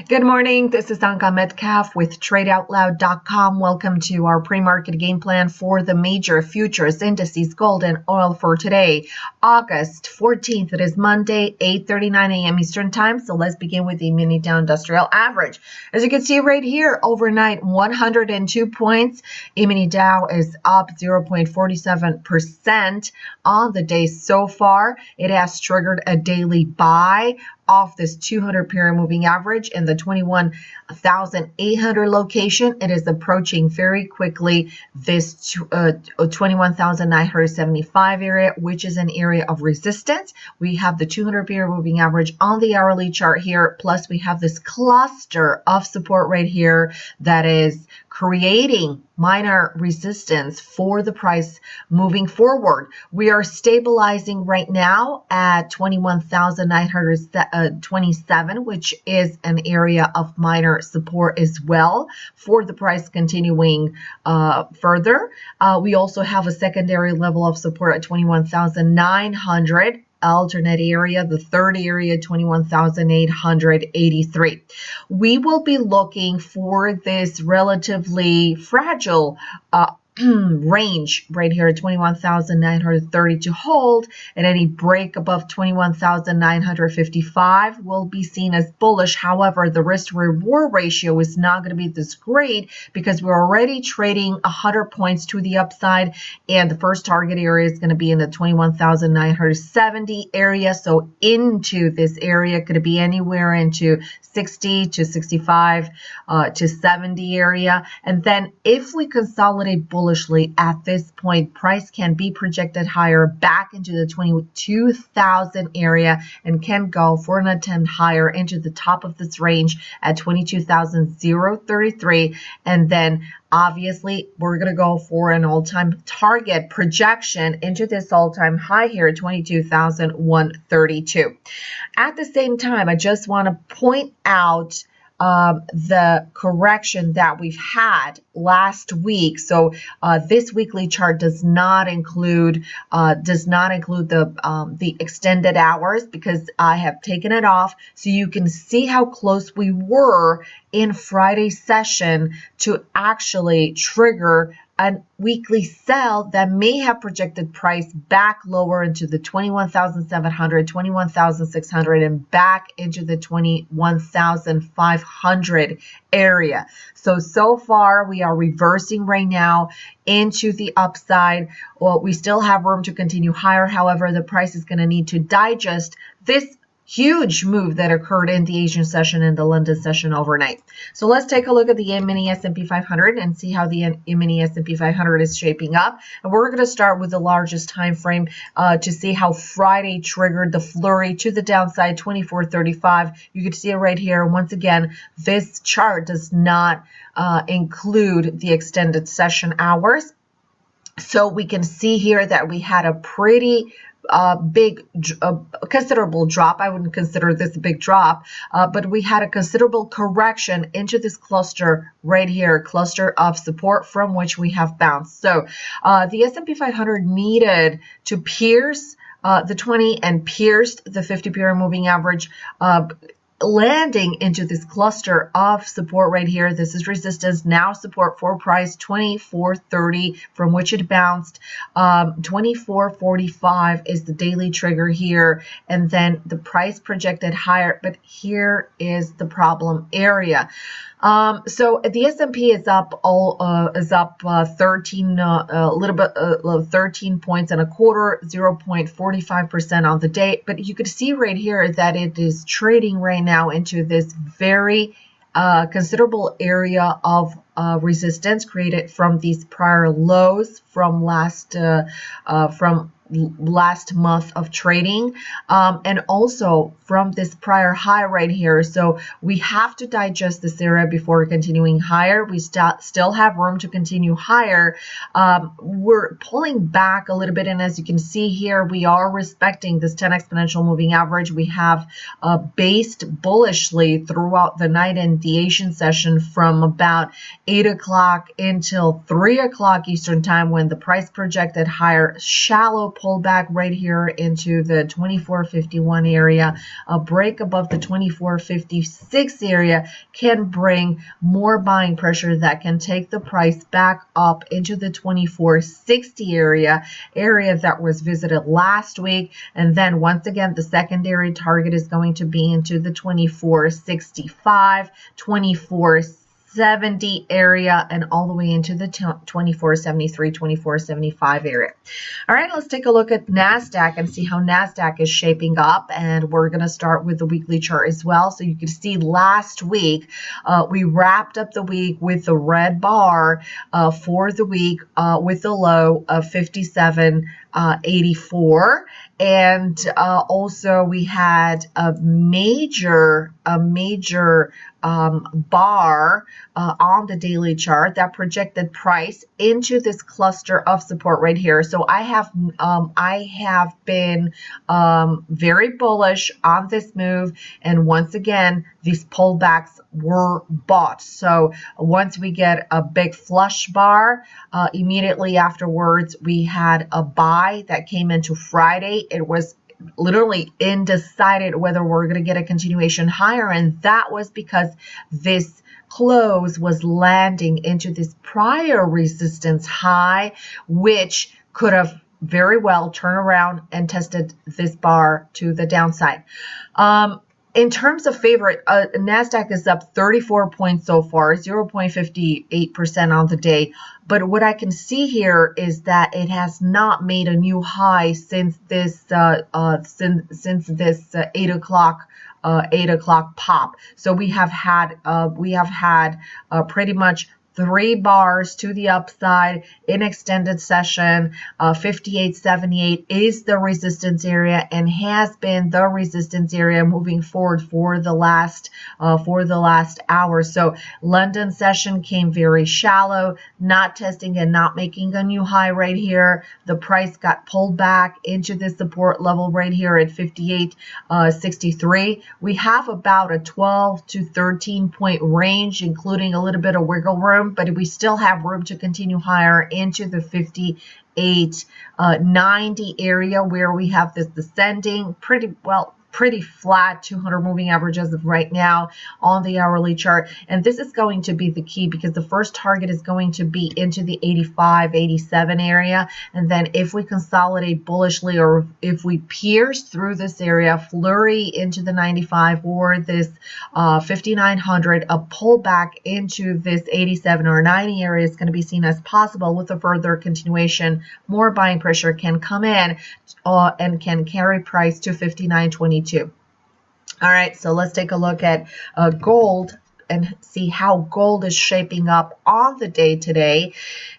Good morning. This is Anka Metcalf with TradeOutloud.com. Welcome to our pre-market game plan for the major futures indices, gold and oil for today, August 14th. It is Monday, 8:39 a.m. Eastern Time. So let's begin with the mini Dow Industrial Average. As you can see right here, overnight 102 points. E-mini Dow is up 0.47% on the day so far. It has triggered a daily buy off this 200 period moving average in the 21,800 location. It is approaching very quickly this 21,975 area, which is an area of resistance. We have the 200 period moving average on the hourly chart here, plus we have this cluster of support right here that is creating minor resistance for the price moving forward. We are stabilizing right now at 21,927, which is an area of minor support as well for the price continuing further. We also have a secondary level of support at 21,900. Alternate area, the third area, 21,883. We will be looking for this relatively fragile range right here at 21,930 to hold, and any break above 21,955 will be seen as bullish. However, the risk to reward ratio is not going to be this great because we're already trading 100 points to the upside, and the first target area is going to be in the 21,970 area. So into this area could be anywhere into 60 to 65 to 70 area. And then if we consolidate bullishly at this point, price can be projected higher back into the 22,000 area and can go for an attempt higher into the top of this range at 22,033. And then obviously, we're going to go for an all-time target projection into this all-time high here at 22,132. At the same time, I just want to point out the correction that we've had last week. So this weekly chart does not include the extended hours because I have taken it off, so you can see how close we were in Friday's session to actually trigger a weekly sell that may have projected price back lower into the 21,700, 21,600, and back into the 21,500 area. So far we are reversing right now into the upside. Well, we still have room to continue higher. However, the price is going to need to digest this huge move that occurred in the Asian session and the London session overnight. So let's take a look at the mini S&P 500 and see how the mini S&P 500 is shaping up. And we're going to start with the largest time frame to see how Friday triggered the flurry to the downside, 24.35. You can see it right here. Once again, this chart does not include the extended session hours. So we can see here that we had a pretty considerable drop. I wouldn't consider this a big drop, but we had a considerable correction into this cluster right here, cluster of support from which we have bounced. So the S&P 500 needed to pierce the 20 and pierced the 50 period moving average, landing into this cluster of support right here. This is resistance, now support for price 24.30 from which it bounced. 24.45 is the daily trigger here, and then the price projected higher, but here is the problem area. So the S&P is up 13 points and a quarter, 0.45% on the day. But you could see right here that it is trading right now into this very considerable area of resistance created from these prior lows from last month of trading, and also from this prior high right here. So we have to digest this area before continuing higher. We still have room to continue higher. We're pulling back a little bit, and as you can see here, we are respecting this 10 exponential moving average. We have based bullishly throughout the night in the Asian session from about 8 o'clock until 3 o'clock Eastern time, when the price projected higher, shallow pullback right here into the 2451 area. A break above the 2456 area can bring more buying pressure that can take the price back up into the 2460 area that was visited last week. And then once again, the secondary target is going to be into the 2465, 2470 area, and all the way into the 2473, 2475 area. All right, let's take a look at NASDAQ and see how NASDAQ is shaping up. And we're going to start with the weekly chart as well. So you can see last week, we wrapped up the week with the red bar for the week with the low of 57.84. And also we had a major bar on the daily chart that projected price into this cluster of support right here. So I have been very bullish on this move, and once again, these pullbacks were bought. So once we get a big flush bar, immediately afterwards we had a buy that came into Friday. It was literally undecided whether we're going to get a continuation higher, and that was because this close was landing into this prior resistance high, which could have very well turned around and tested this bar to the downside. In terms of favorite, NASDAQ is up 34 points so far, 0.58% on the day. But what I can see here is that it has not made a new high since this 8 o'clock pop. So we have had pretty much 3 bars to the upside in extended session. 58.78 is the resistance area and has been the resistance area moving forward for the last hour. So London session came very shallow, not testing and not making a new high right here. The price got pulled back into the support level right here at 58.63. We have about a 12 to 13 point range, including a little bit of wiggle room, but we still have room to continue higher into the 58.90 area where we have this descending pretty flat 200 moving average as of right now on the hourly chart. And this is going to be the key because the first target is going to be into the 85, 87 area. And then if we consolidate bullishly or if we pierce through this area, flurry into the 95 or this 5900, a pullback into this 87 or 90 area is going to be seen as possible. With a further continuation, more buying pressure can come in and can carry price to 59.22. All right, so let's take a look at gold and see how gold is shaping up on the day today.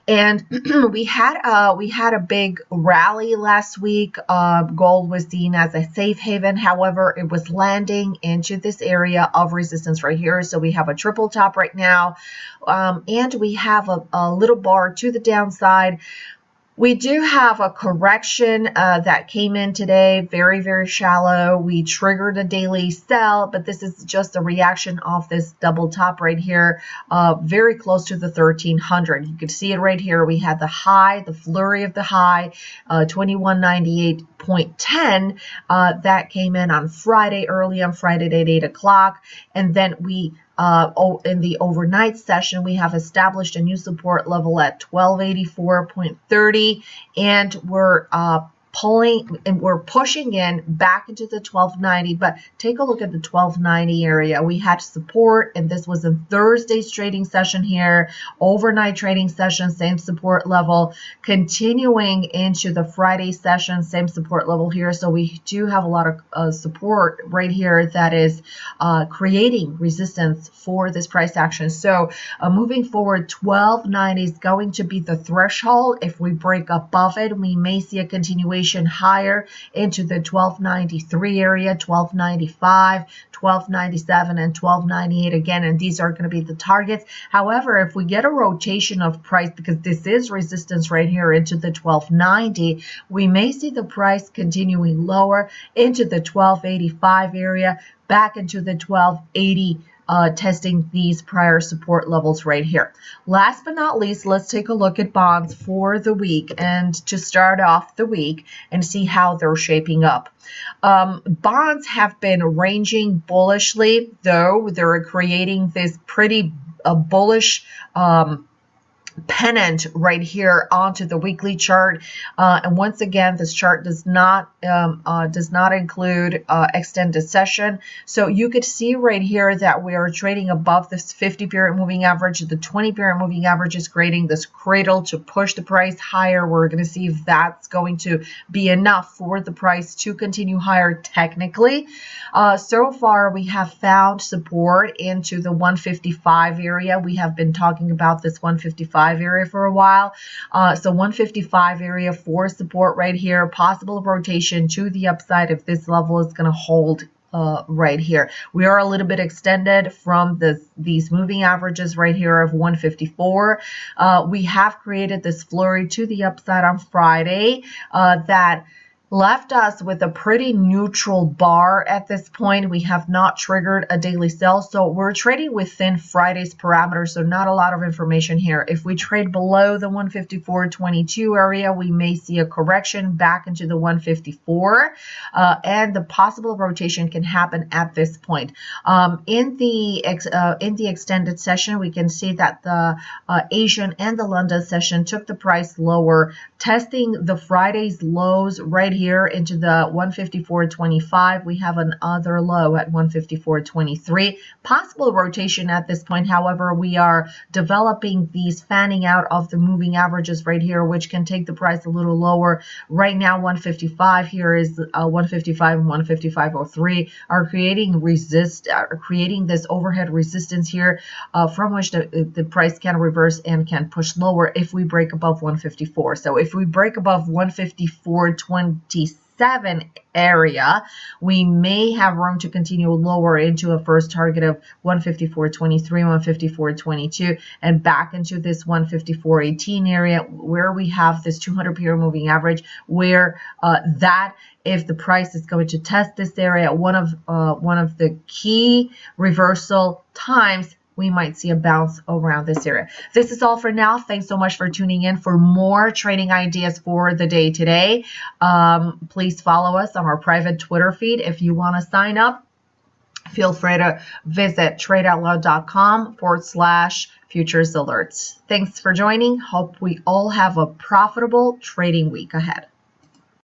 And we had a big rally last week. Gold was seen as a safe haven. However, it was landing into this area of resistance right here. So we have a triple top right now, and we have a little bar to the downside. We do have a correction that came in today, very, very shallow. We triggered a daily sell, but this is just a reaction of this double top right here, very close to the 1300. You can see it right here. We had the high, the flurry of the high, 2198.10 that came in on Friday, early on Friday at 8 o'clock. And then we in the overnight session, we have established a new support level at 1284.30, and we're pulling and we're pushing in back into the 1290. But take a look at the 1290 area. We had support, and this was a Thursday's trading session here, overnight trading session, same support level, continuing into the Friday session, same support level here. So we do have a lot of support right here that is creating resistance for this price action. So moving forward, 1290 is going to be the threshold. If we break above it, we may see a continuation higher into the 1293 area, 1295, 1297, and 1298 again, and these are going to be the targets. However, if we get a rotation of price, because this is resistance right here into the 1290, we may see the price continuing lower into the 1285 area, back into the 1280 testing these prior support levels right here. Last but not least, let's take a look at bonds for the week and to start off the week and see how they're shaping up. Bonds have been ranging bullishly, though they're creating this pretty bullish pennant right here onto the weekly chart, and once again this chart does not include extended session, so you could see right here that we are trading above this 50-period moving average. The 20-period moving average is creating this cradle to push the price higher. We're going to see if that's going to be enough for the price to continue higher technically. So far we have found support into the 155 area. We have been talking about this 155 area for a while. So 155 area for support right here, possible rotation to the upside if this level is going to hold right here. We are a little bit extended from these moving averages right here of 154. We have created this flurry to the upside on Friday that left us with a pretty neutral bar at this point. We have not triggered a daily sell, so we're trading within Friday's parameters, so not a lot of information here. If we trade below the 154.22 area, we may see a correction back into the 154, and the possible rotation can happen at this point. In the extended session, we can see that the Asian and the London session took the price lower, testing the Friday's lows right here into the 154.25. We have another low at 154.23. Possible rotation at this point. However, we are developing these fanning out of the moving averages right here, which can take the price a little lower. Right now, 155 here is 155 and 155.03 are creating this overhead resistance here, from which the price can reverse and can push lower if we break above 154. So if we break above 154.27 area, we may have room to continue lower into a first target of 154.23, 154.22, and back into this 154.18 area where we have this 200-period moving average, where that if the price is going to test this area, one of the key reversal times, we might see a bounce around this area. This is all for now. Thanks so much for tuning in. For more trading ideas for the day today, please follow us on our private Twitter feed. If you want to sign up, feel free to visit tradeoutloud.com/futures alerts. Thanks for joining. Hope we all have a profitable trading week ahead.